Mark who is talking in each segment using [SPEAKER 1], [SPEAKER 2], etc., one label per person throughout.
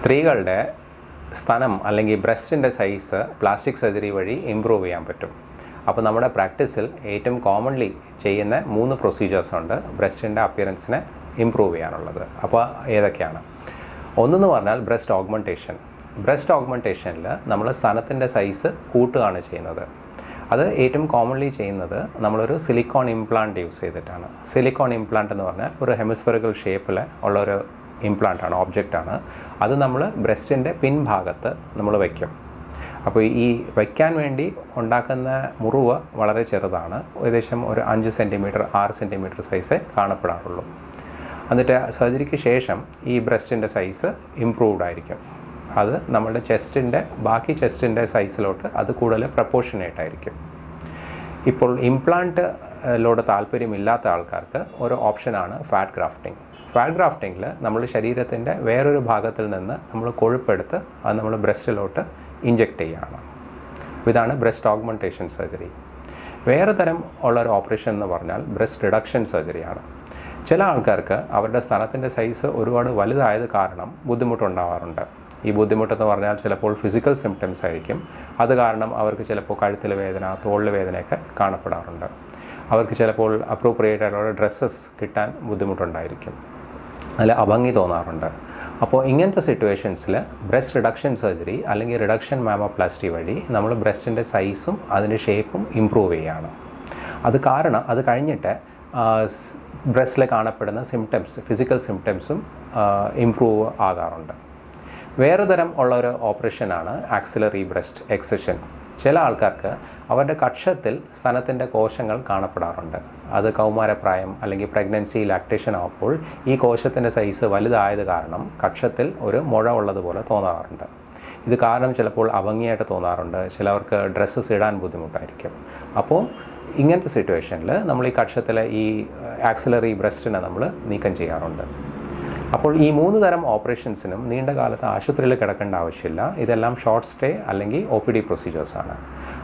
[SPEAKER 1] സ്ത്രീകളുടെ സ്തനം അല്ലെങ്കിൽ ബ്രസ്റ്റിൻ്റെ size plastic surgery വഴി ഇമ്പ്രൂവ് ചെയ്യാൻ പറ്റും. അപ്പോൾ നമ്മുടെ പ്രാക്ടീസിൽ ഏറ്റവും കോമൺലി ചെയ്യുന്ന 3 പ്രൊസീജിയേഴ്സ് ഉണ്ട് ബ്രസ്റ്റിൻ്റെ അപ്പിയറൻസിനെ ഇമ്പ്രൂവ് ചെയ്യാനുള്ളത്. അപ്പോൾ ഏതൊക്കെയാണ്? ഒന്നെന്ന് പറഞ്ഞാൽ ബ്രസ്റ്റ് ഓഗ്മെൻറ്റേഷൻ. ബ്രസ്റ്റ് ഓഗ്മെൻറ്റേഷനിൽ നമ്മൾ സ്തനത്തിൻ്റെ സൈസ് കൂട്ടുകയാണ് ചെയ്യുന്നത്. അത് ഏറ്റവും കോമൺലി ചെയ്യുന്നത് നമ്മളൊരു സിലിക്കോൺ ഇംപ്ലാന്റ് യൂസ് ചെയ്തിട്ടാണ്. സിലിക്കോൺ ഇംപ്ലാന്റ് എന്ന് പറഞ്ഞാൽ ഒരു ഹെമിസ്ഫെറിക്കൽ ഷേപ്പിൽ ഉള്ളൊരു ഇംപ്ലാന്റാണ്, ഓബ്ജക്റ്റാണ്. അത് നമ്മൾ ബ്രസ്റ്റിൻ്റെ പിൻഭാഗത്ത് നമ്മൾ വയ്ക്കും. അപ്പോൾ ഈ വയ്ക്കാൻ വേണ്ടി ഉണ്ടാക്കുന്ന മുറിവ് വളരെ ചെറുതാണ്. ഏകദേശം ഒരു 5 സെൻറ്റിമീറ്റർ 6 സെൻറ്റിമീറ്റർ സൈസേ കാണപ്പെടാറുള്ളൂ. എന്നിട്ട് സർജറിക്ക് ശേഷം ഈ ബ്രസ്റ്റിൻ്റെ സൈസ് ഇംപ്രൂവ്ഡ് ആയിരിക്കും. അത് നമ്മുടെ ബാക്കി ചെസ്റ്റിൻ്റെ സൈസിലോട്ട് അത് കൂടുതൽ പ്രപ്പോർഷനേറ്റ് ആയിരിക്കും. ഇപ്പോൾ ഇംപ്ലാന്റിലോട് താല്പര്യമില്ലാത്ത ആൾക്കാർക്ക് ഒരു ഓപ്ഷനാണ് ഫാറ്റ് ഗ്രാഫ്റ്റിംഗ്. ഫാറ്റ് ഗ്രാഫ്റ്റിങ്ങിൽ നമ്മൾ ശരീരത്തിൻ്റെ വേറൊരു ഭാഗത്തിൽ നിന്ന് നമ്മൾ കൊഴുപ്പെടുത്ത് അത് നമ്മൾ ബ്രസ്റ്റിലോട്ട് ഇഞ്ചെക്റ്റ് ചെയ്യുകയാണ്. ഇതാണ് ബ്രസ്റ്റ് ഓഗ്മെൻറ്റേഷൻ സർജറി. വേറെ തരം ഉള്ളൊരു ഓപ്പറേഷൻ എന്ന് പറഞ്ഞാൽ ബ്രസ്റ്റ് റിഡക്ഷൻ സർജറിയാണ്. ചില ആൾക്കാർക്ക് അവരുടെ സ്തനത്തിൻ്റെ സൈസ് ഒരുപാട് വലുതായത് കാരണം ബുദ്ധിമുട്ടുണ്ടാവാറുണ്ട്. ഈ ബുദ്ധിമുട്ടെന്ന് പറഞ്ഞാൽ ചിലപ്പോൾ ഫിസിക്കൽ സിംറ്റംസ് ആയിരിക്കും. അത് കാരണം അവർക്ക് ചിലപ്പോൾ കഴുത്തിൽ വേദന, തോളിൽ വേദനയൊക്കെ കാണപ്പെടാറുണ്ട്. അവർക്ക് ചിലപ്പോൾ അപ്രോപ്രിയേറ്റ് ആയിട്ടുള്ള ഡ്രസ്സസ് കിട്ടാൻ ബുദ്ധിമുട്ടുണ്ടായിരിക്കും, അതിൽ അഭംഗി തോന്നാറുണ്ട്. അപ്പോൾ ഇങ്ങനത്തെ സിറ്റുവേഷൻസിൽ ബ്രസ്റ്റ് റിഡക്ഷൻ സർജറി അല്ലെങ്കിൽ റിഡക്ഷൻ മാമോപ്ലാസ്റ്റി വഴി നമ്മൾ ബ്രസ്റ്റിൻ്റെ സൈസും അതിൻ്റെ ഷേപ്പും ഇമ്പ്രൂവ് ചെയ്യുകയാണ്. അത് കഴിഞ്ഞിട്ട് ബ്രസ്റ്റിൽ കാണപ്പെടുന്ന ഫിസിക്കൽ സിംറ്റംസും ഇമ്പ്രൂവ് ആകാറുണ്ട്. വേറെ തരം ഉള്ളൊരു ഓപ്പറേഷനാണ് ആക്സിലറി ബ്രസ്റ്റ് എക്സിഷൻ. ചില ആൾക്കാർക്ക് അവരുടെ കക്ഷത്തിൽ സ്തനത്തിൻ്റെ കോശങ്ങൾ കാണപ്പെടാറുണ്ട്. അത് കൗമാരപ്രായം അല്ലെങ്കിൽ പ്രഗ്നൻസി, ലാക്ടേഷൻ ആകുമ്പോൾ ഈ കോശത്തിൻ്റെ സൈസ് വലുതായത് കാരണം കക്ഷത്തിൽ ഒരു മുഴ ഉള്ളതുപോലെ തോന്നാറുണ്ട്. ഇത് കാരണം ചിലപ്പോൾ അഭംഗിയായിട്ട് തോന്നാറുണ്ട്. ചിലവർക്ക് ഡ്രസ്സസ് ഇടാൻ ബുദ്ധിമുട്ടായിരിക്കും. അപ്പോൾ ഇങ്ങനത്തെ സിറ്റുവേഷനിൽ നമ്മൾ ഈ കക്ഷത്തിലെ ഈ ആക്സിലറി ബ്രസ്റ്റിനെ നമ്മൾ നീക്കം ചെയ്യാറുണ്ട്. അപ്പോൾ ഈ 3 തരം ഓപ്പറേഷൻസിനും നീണ്ട കാലത്ത് ആശുപത്രിയിൽ കിടക്കേണ്ട ആവശ്യമില്ല. ഇതെല്ലാം ഷോർട്ട് സ്റ്റേ അല്ലെങ്കിൽ OPD പ്രൊസീജിയേഴ്സാണ്.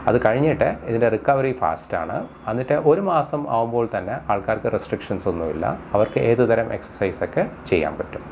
[SPEAKER 1] അത് കഴിഞ്ഞിട്ട് ഇതിൻ്റെ റിക്കവറി ഫാസ്റ്റാണ്. എന്നിട്ട് 1 മാസം ആകുമ്പോൾ തന്നെ ആൾക്കാർക്ക് റെസ്ട്രിക്ഷൻസ് ഒന്നുമില്ല. അവർക്ക് ഏത് തരം എക്സസൈസൊക്കെ ചെയ്യാൻ പറ്റും.